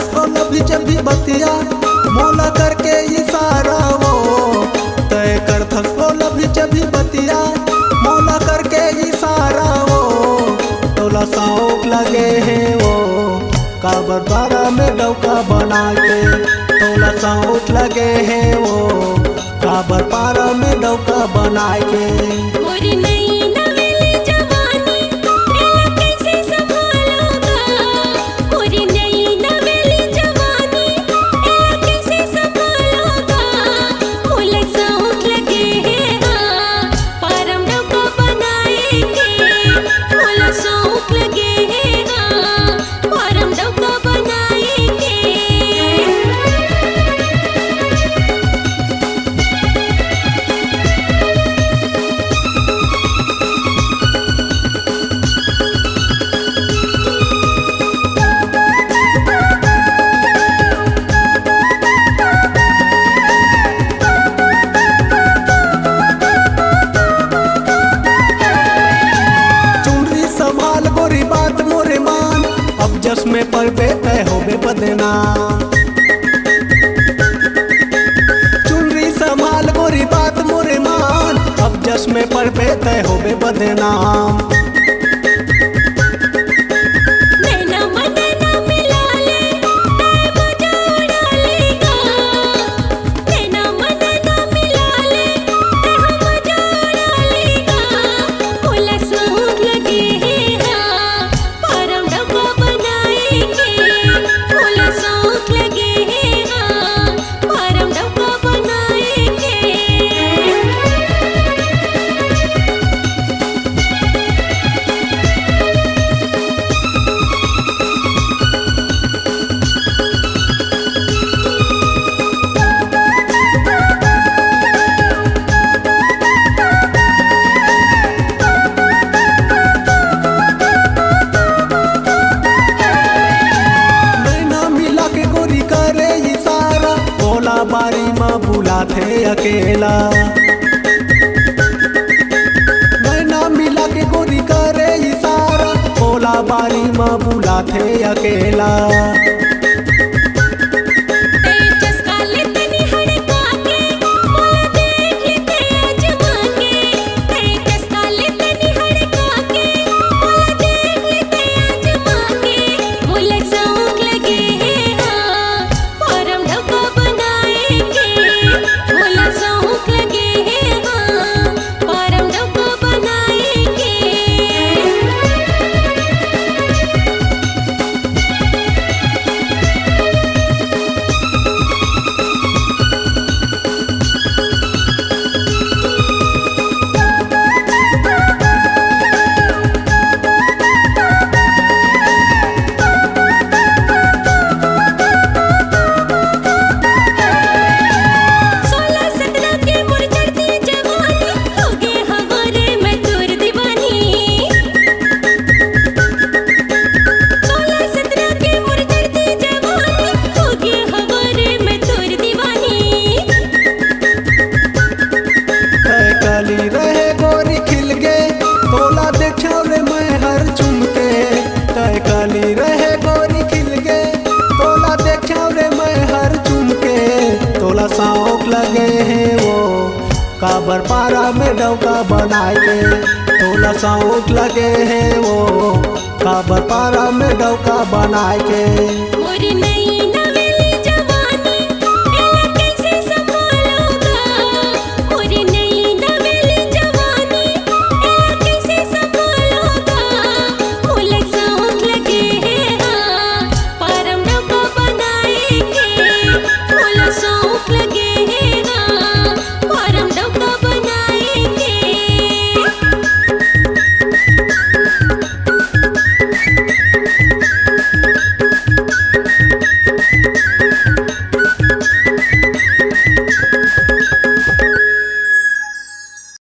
सोना भी जब भी बतिया मोला करके इशारा वो तय कर सोना भी जब भी बतिया मोला करके इशारा वो तोला शौक लगे है वो काबर बारा में डौका बना के तोला शौक लगे है वो काबर पारा में डौका बना के। में पर तय होबे बदनाम चुनरी संभाल गोरी बात मोरे मान अब जस में पर तय होबे बदनाम। बारी में बुलाते अकेला नैना मिला के गोरी करे इशारा ओला बारी में बुलाते अकेला। रहे गोरी खिल के तोला देखो रे मैं हर चुम के तय काली रहे गोरी खिल के तोला देखो रे मैं हर चुम के तोला शौक लगे है वो काबर पारा में डौका बनाए के तोला शौक लगे है वो काबर पारा में डौका बनाए के।